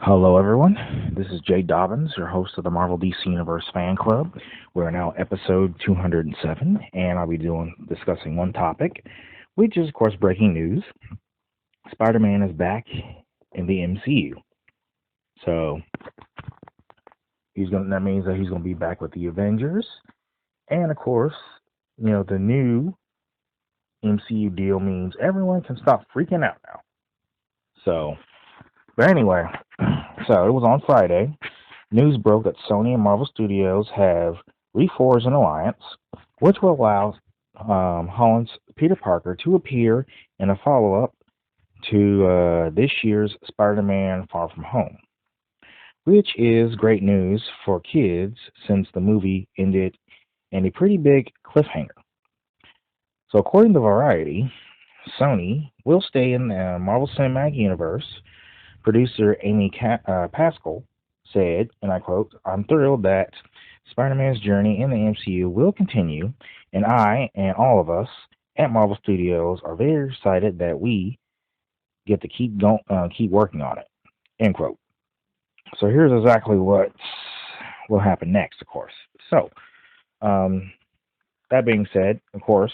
Hello, everyone. This is Jay Dobbins, your host of the Marvel DC Universe Fan Club. We're now episode 207, and I'll be discussing one topic, which is, of course, breaking news. Spider-Man is back in the MCU, so that means that he's gonna be back with the Avengers, and of course, the new MCU deal means everyone can stop freaking out now. So, but anyway, so it was on Friday. News broke that Sony and Marvel Studios have reforged an alliance, which will allow Holland's Peter Parker to appear in a follow-up to this year's Spider-Man Far From Home, which is great news for kids since the movie ended in a pretty big cliffhanger. So, according to Variety, Sony will stay in the Marvel Cinematic Universe. Producer Amy Pascal said, and I quote, "I'm thrilled that Spider-Man's journey in the MCU will continue, and I and all of us at Marvel Studios are very excited that we get to keep working on it." End quote. So here's exactly what will happen next, of course. So, um, that being said, of course,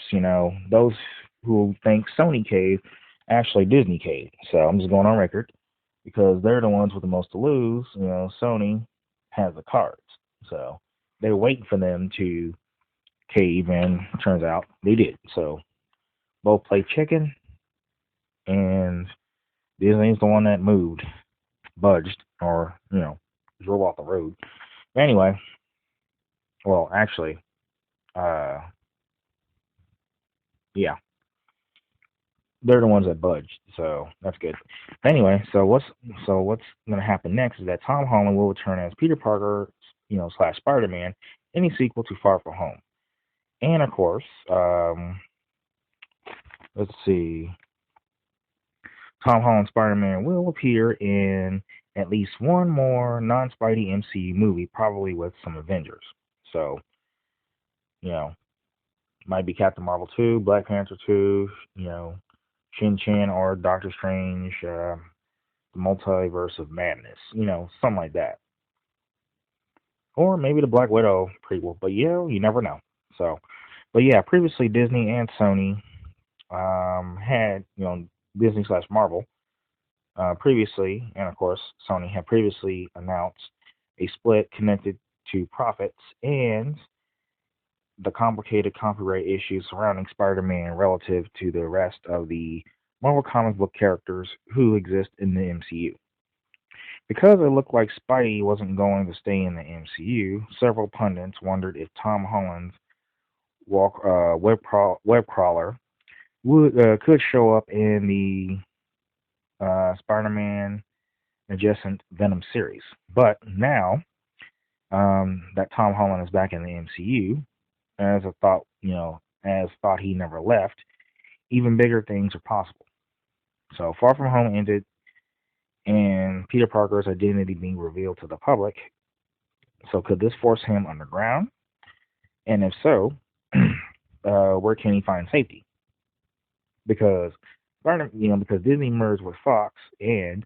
those who think Sony caved, actually Disney caved. So I'm just going on record because they're the ones with the most to lose. Sony has the cards. So they're waiting for them to cave, and turns out they did. So both play chicken, and Disney's the one that moved, budged, or, drove off the road. Anyway, well, actually, uh, yeah, they're the ones that budged, so that's good. Anyway, so what's gonna happen next is that Tom Holland will return as Peter Parker, slash Spider-Man, in a sequel to Far From Home, and of course, let's see, Tom Holland Spider-Man will appear in at least one more non-Spidey MCU movie, probably with some Avengers. So, you know, might be Captain Marvel 2, Black Panther 2, Shin Chan, or Doctor Strange, the Multiverse of Madness, something like that. Or maybe the Black Widow prequel, but you never know. So, but yeah, previously Disney and Sony had, Disney slash Marvel previously, and of course, Sony had previously announced a split connected to profits and the complicated copyright issues surrounding Spider-Man relative to the rest of the Marvel comic book characters who exist in the MCU. Because it looked like Spidey wasn't going to stay in the MCU, several pundits wondered if Tom Holland's web crawler could show up in the Spider-Man adjacent Venom series. But now that Tom Holland is back in the MCU, as thought he never left, even bigger things are possible. So Far From Home ended, and Peter Parker's identity being revealed to the public. So could this force him underground? And if so, where can he find safety? Because because Disney merged with Fox and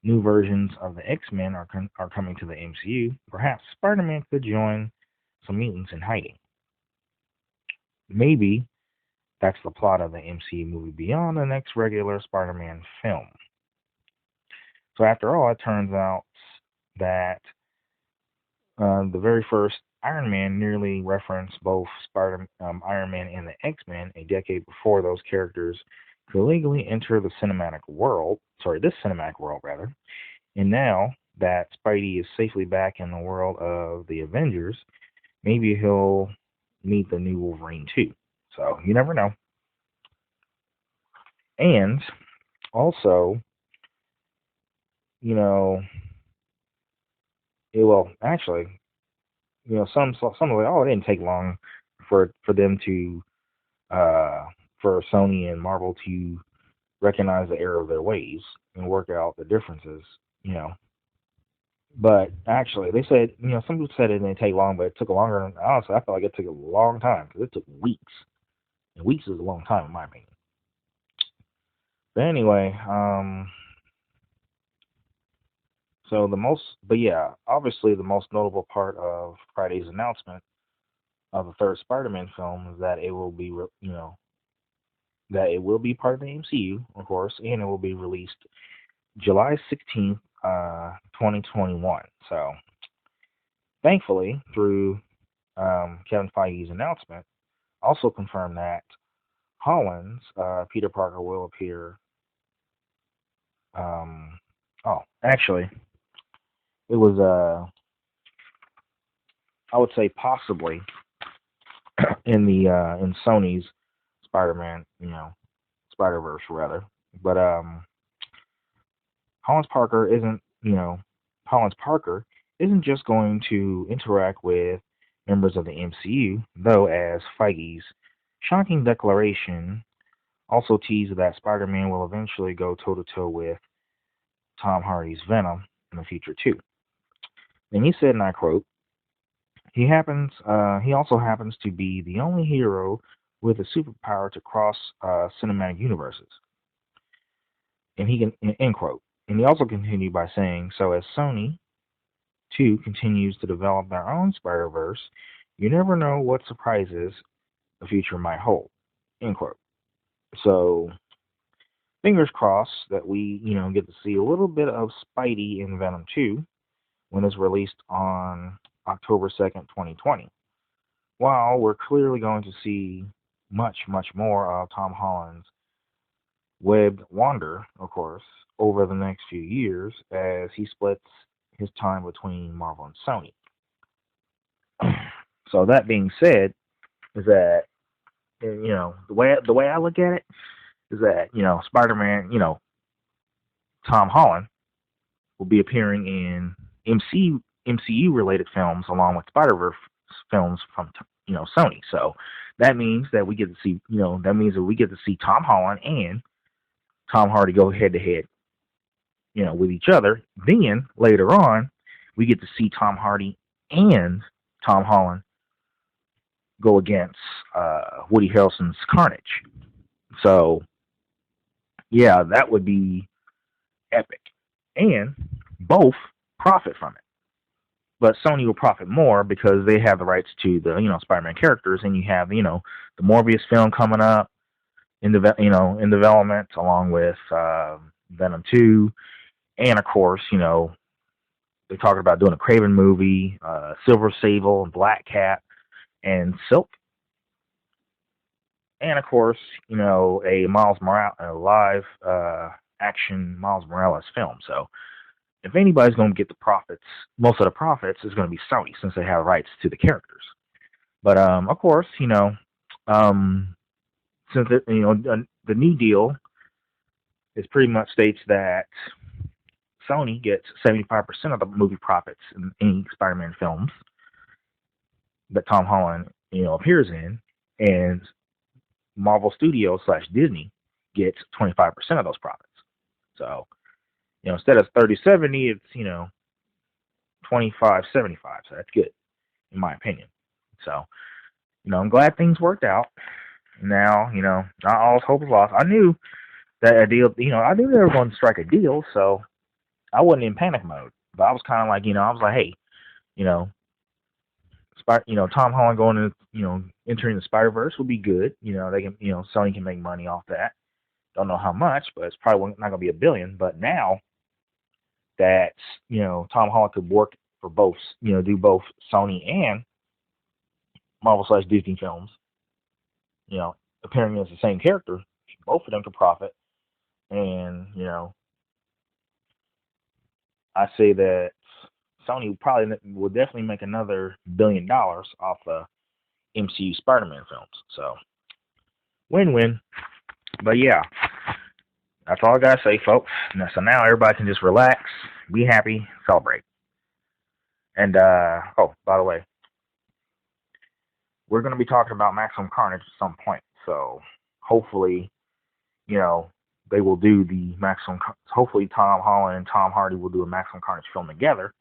new versions of the X-Men are coming to the MCU, perhaps Spider-Man could join some mutants in hiding. Maybe that's the plot of the MCU movie beyond the next regular Spider-Man film. So after all, it turns out that the very first Iron Man nearly referenced both Iron Man and the X-Men a decade before those characters could legally enter the this cinematic world rather. And now that Spidey is safely back in the world of the Avengers, maybe he'll meet the new Wolverine too. So you never know. And also, you know, actually, some of it didn't take long for them to for Sony and Marvel to recognize the error of their ways and work out the differences. But actually, they said, some people said it didn't take long, but it took longer. Honestly, I felt like it took a long time because it took weeks, and weeks is a long time in my opinion. But anyway, Obviously the most notable part of Friday's announcement of the third Spider-Man film is that that it will be part of the MCU, of course, and it will be released July 16th, 2021. So, thankfully, through Kevin Feige's announcement, also confirmed that Holland's Peter Parker will appear. Actually, it was I would say possibly in Sony's Spider-Man, Spider-Verse rather, but Holland's Parker isn't, Holland's Parker isn't just going to interact with members of the MCU, though, as Feige's shocking declaration also teased that Spider-Man will eventually go toe-to-toe with Tom Hardy's Venom in the future too. And he said, and I quote, He also happens to be the only hero with a superpower to cross cinematic universes." And he can end quote. And he also continued by saying, "So as Sony too continues to develop their own Spider-Verse, you never know what surprises the future might hold." End quote. So fingers crossed that we, get to see a little bit of Spidey in Venom 2 when it's released on October 2nd, 2020. While we're clearly going to see much, much more of Tom Holland's webbed wonder, of course, over the next few years as he splits his time between Marvel and Sony. So that being said, is that the way I look at it is that Spider-Man, Tom Holland will be appearing in MCU related films along with Spider-Verse films from Sony. So that means that we get to see Tom Holland and Tom Hardy go head to head with each other. Then later on we get to see Tom Hardy and Tom Holland go against Woody Harrelson's Carnage. So yeah, that would be epic. And both profit from it. But Sony will profit more because they have the rights to the Spider-Man characters, and you have the Morbius film coming up in development along with Venom 2, and of course they're talking about doing a Craven movie, Silver Sable, and Black Cat, and Silk, and of course a live action Miles Morales film. So if anybody's going to get the profits, most of the profits is going to be Sony, since they have rights to the characters. But of course, since the new deal is pretty much states that Sony gets 75% of the movie profits in any Spider-Man films that Tom Holland appears in, and Marvel Studios / Disney gets 25% of those profits. So instead of 30-70, it's 25-75. So that's good, in my opinion. So I'm glad things worked out. Now not all hope is lost. I knew that a deal. I knew they were going to strike a deal, so I wasn't in panic mode. But I was kind of like, I was like, hey, Tom Holland going to entering the Spider-Verse will be good. They can Sony can make money off that. Don't know how much, but it's probably not going to be $1 billion. But now that Tom Holland could work for both, do both Sony and Marvel / Disney films, appearing as the same character, both of them could profit. And I say that Sony will definitely make another $1 billion off the MCU Spider-Man films. So win-win. But yeah, that's all I gotta say, folks. So now everybody can just relax, be happy, celebrate. And by the way, we're gonna be talking about Maximum Carnage at some point. So hopefully, they will do the Maximum. Hopefully, Tom Holland and Tom Hardy will do a Maximum Carnage film together,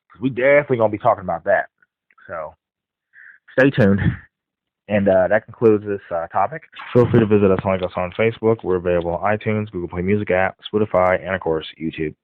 because we definitely gonna be talking about that. So stay tuned. And that concludes this topic. Feel free to visit us on Facebook. We're available on iTunes, Google Play Music app, Spotify, and of course YouTube.